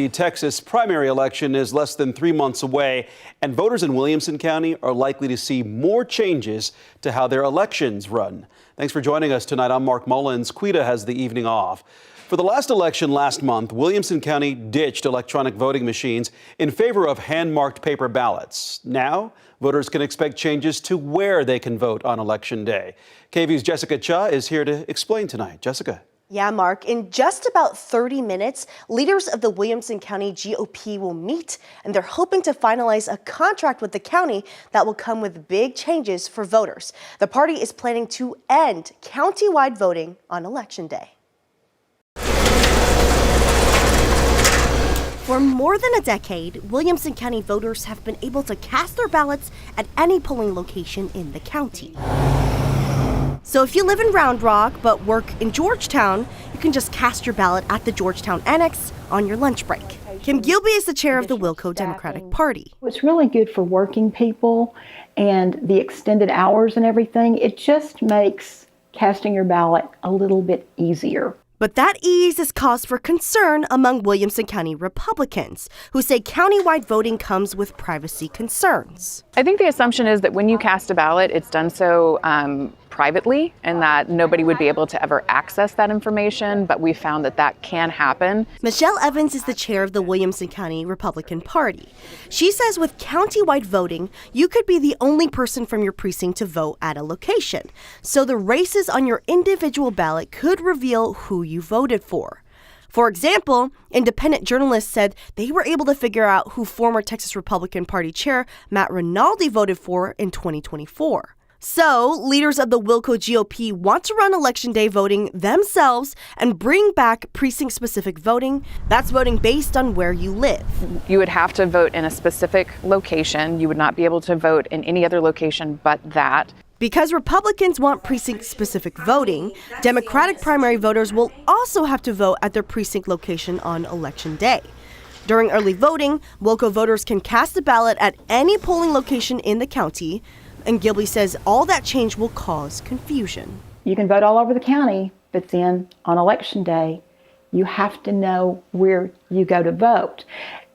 The Texas primary election is less than 3 months away, and voters in Williamson County are likely to see more changes to how their elections run. Thanks for joining us tonight. I'm Mark Mullins. Quita has the evening off. For the last election last month, Williamson County ditched electronic voting machines in favor of hand-marked paper ballots. Now, voters can expect changes to where they can vote on Election Day. KVUE's Jessica Cha is here to explain tonight. Jessica. Yeah, Mark, in just about 30 minutes, leaders of the Williamson County GOP will meet, and they're hoping to finalize a contract with the county that will come with big changes for voters. The party is planning to end countywide voting on Election Day. For more than a decade, Williamson County voters have been able to cast their ballots at any polling location in the county. So if you live in Round Rock but work in Georgetown, you can just cast your ballot at the Georgetown Annex on your lunch break. Kim Gilby is the chair of the Wilco Democratic Party. It's really good for working people and the extended hours and everything. It just makes casting your ballot a little bit easier. But that ease is cause for concern among Williamson County Republicans, who say countywide voting comes with privacy concerns. I think the assumption is that when you cast a ballot, it's done so privately and that nobody would be able to ever access that information, but we found that that can happen. Michelle Evans is the chair of the Williamson County Republican Party. She says with countywide voting, you could be the only person from your precinct to vote at a location. So the races on your individual ballot could reveal who you voted for. For example, independent journalists said they were able to figure out who former Texas Republican Party Chair Matt Rinaldi voted for in 2024. So, leaders of the Wilco GOP want to run Election Day voting themselves and bring back precinct-specific voting. That's voting based on where you live. You would have to vote in a specific location. You would not be able to vote in any other location but that. Because Republicans want precinct-specific voting, Democratic primary voters will also have to vote at their precinct location on Election Day. During early voting, Wilco voters can cast a ballot at any polling location in the county, and Gilby says all that change will cause confusion. You can vote all over the county, but then on Election Day, you have to know where you go to vote.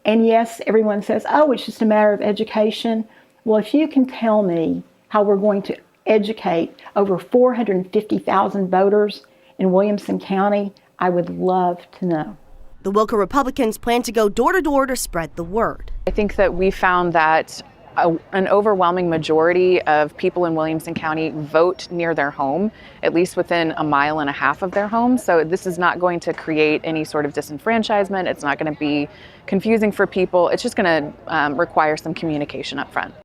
And yes, everyone says, oh, it's just a matter of education. Well, if you can tell me how we're going to educate over 450,000 voters in Williamson County, I would love to know. The Wilco Republicans plan to go door to door to spread the word. I think that we found that an overwhelming majority of people in Williamson County vote near their home, at least within a mile and a half of their home. So this is not going to create any sort of disenfranchisement. It's not going to be confusing for people. It's just going to require some communication up front.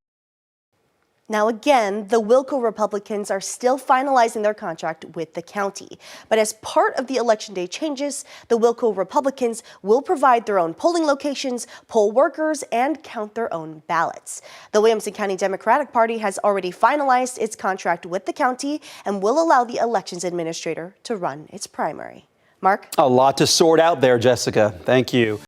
Now again, the Wilco Republicans are still finalizing their contract with the county. But as part of the Election Day changes, the Wilco Republicans will provide their own polling locations, poll workers, and count their own ballots. The Williamson County Democratic Party has already finalized its contract with the county and will allow the elections administrator to run its primary. Mark? A lot to sort out there, Jessica. Thank you.